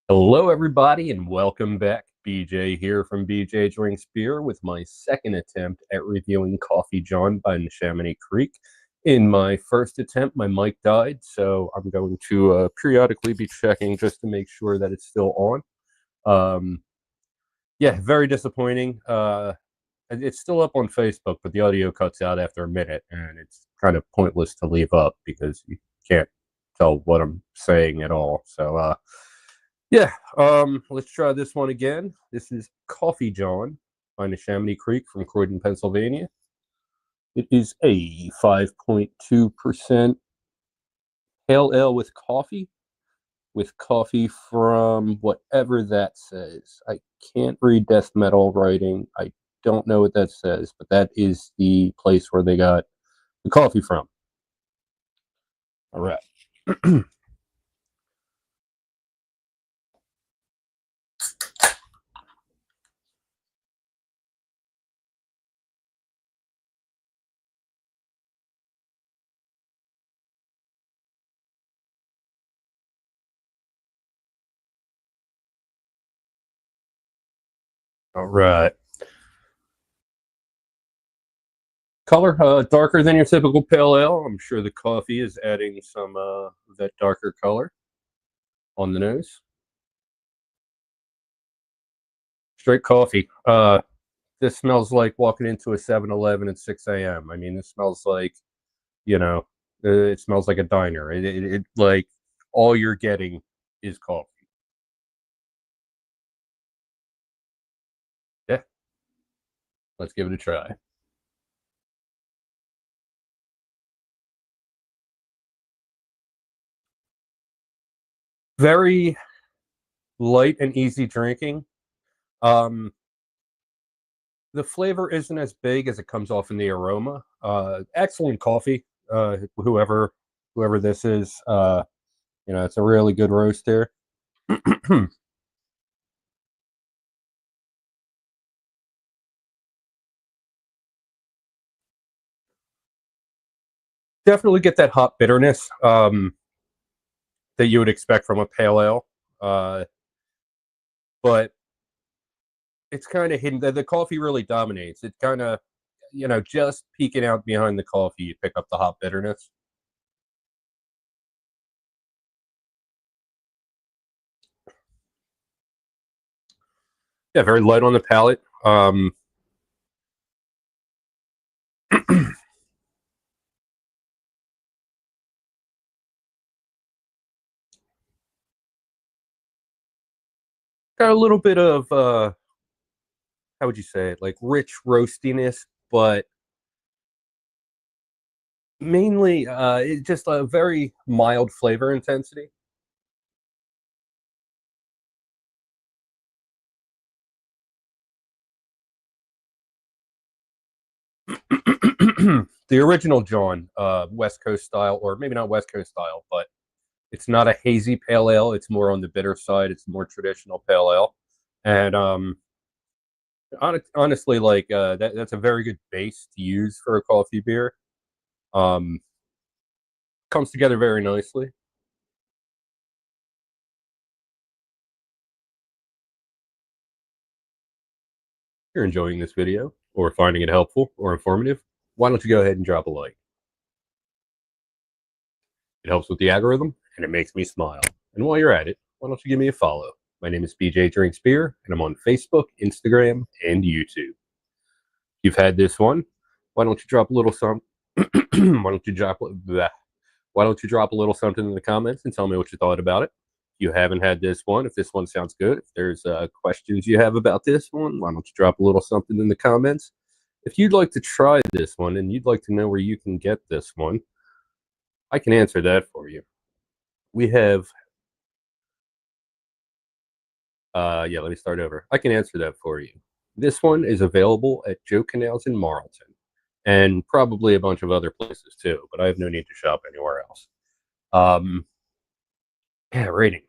Hello, everybody, and welcome back. BJ here from BJ Drinks Beer with my second attempt at reviewing Coffee Jawn by Neshaminy Creek. In my first attempt, my mic died, so I'm going to periodically be checking just to make sure that it's still on. Yeah, very disappointing. It's still up on Facebook, but the audio cuts out after a minute, and it's kind of pointless to leave up because you can't tell what I'm saying at all. So, yeah, let's try this one again. This is Coffee Jawn by Neshaminy Creek from Croydon, Pennsylvania. It is a 5.2% pale ale with coffee from whatever that says. I can't read death metal writing. I don't know what that says, but that is the place where they got the coffee from. All right. All right. Color, darker than your typical pale ale. I'm sure the coffee is adding some of that darker color on the nose. Straight coffee. This smells like walking into a 7-Eleven at 6 a.m. I mean, this smells like, it smells like a diner. It like all you're getting is coffee. Yeah, let's give it a try. Very light and easy drinking. The flavor isn't as big as it comes off in the aroma. Excellent coffee. Whoever this is, it's a really good roaster. Definitely get that hop bitterness that you would expect from a pale ale, but it's kind of hidden. The coffee really dominates. It kind of, just peeking out behind the coffee, you pick up the hop bitterness. Yeah, very light on the palate. Got a little bit of how would you say it, like rich roastiness, but mainly just a very mild flavor intensity. The original Jawn, West Coast style, or maybe not West Coast style, but it's not a hazy pale ale. It's more on the bitter side. It's more traditional pale ale, and honestly, like that's a very good base to use for a coffee beer. Um, Comes together very nicely. If you're enjoying this video or finding it helpful or informative, why don't you go ahead and drop a like? It helps with the algorithm and it makes me smile. And while you're at it, why don't you give me a follow? My name is BJ Drinks Beer, and I'm on Facebook, Instagram, and YouTube. If you've had this one, why don't you drop a little something? Why don't you drop that? Why don't you drop a little something in the comments and tell me what you thought about it? If you haven't had this one, if this one sounds good, if there's questions you have about this one, why don't you drop a little something in the comments? If you'd like to try this one and you'd like to know where you can get this one, I can answer that for you. We have, yeah, let me start over. I can answer that for you. This one is available at Joe Canals in Marlton and probably a bunch of other places too, but I have no need to shop anywhere else. Yeah, rating.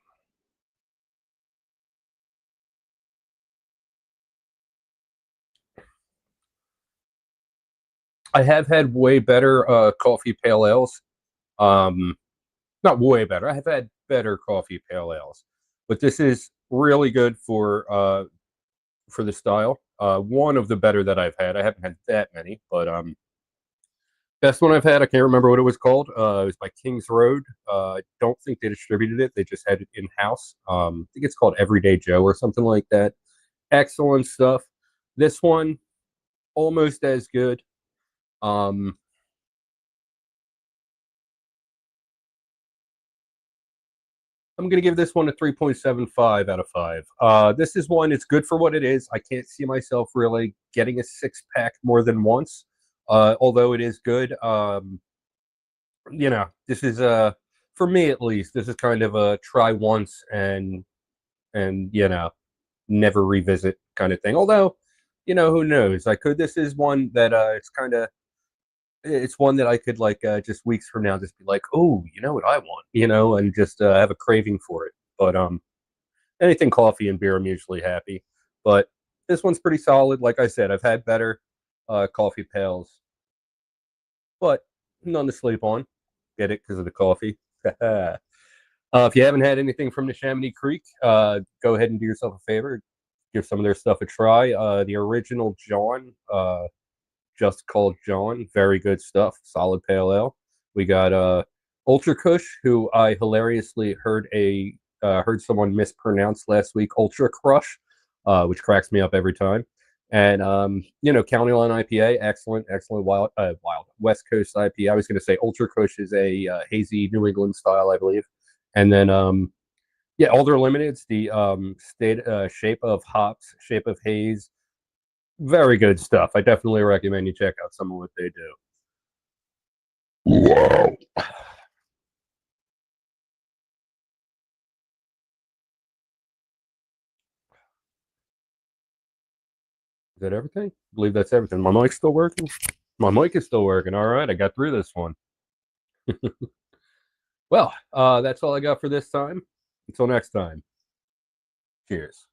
I have had way better coffee pale ales. Not way better. I have had better coffee pale ales. but this is really good for the style. One of the better that I've had. I haven't had that many, but best one I've had. I can't remember what it was called. It was by Kings Road. I don't think they distributed it. They just had it in house. I think it's called Everyday Joe or something like that. Excellent stuff. This one almost as good. I'm going to give this one a 3.75 out of 5. This is one, it's good for what it is. I can't see myself really getting a 6-pack more than once, although it is good. This is, for me at least, this is kind of a try once and never revisit kind of thing. Although, who knows? This is one that it's one that I could just weeks from now just be like, oh, you know what I want, and just have a craving for it. But anything coffee and beer, I'm usually happy. But this one's pretty solid. Like I said, I've had better coffee pails, but none to sleep on. Get it because of the coffee. If you haven't had anything from Neshaminy Creek, go ahead and do yourself a favor. Give some of their stuff a try. The original Jawn, just called Jawn. Very good stuff. Solid pale ale. We got Ultra Kush, who I hilariously heard someone mispronounce last week. Ultra Crush, which cracks me up every time. And County Line IPA, excellent wild West Coast IPA. I was going to say Ultra Kush is a hazy New England style, I believe. And then Alder Limiteds, the shape of hops, shape of haze. Very good stuff. I definitely recommend you check out some of what they do. Wow. Is that everything? I believe that's everything. My mic's still working? My mic is still working. All right, I got through this one. Well, that's all I got for this time. Until next time. Cheers.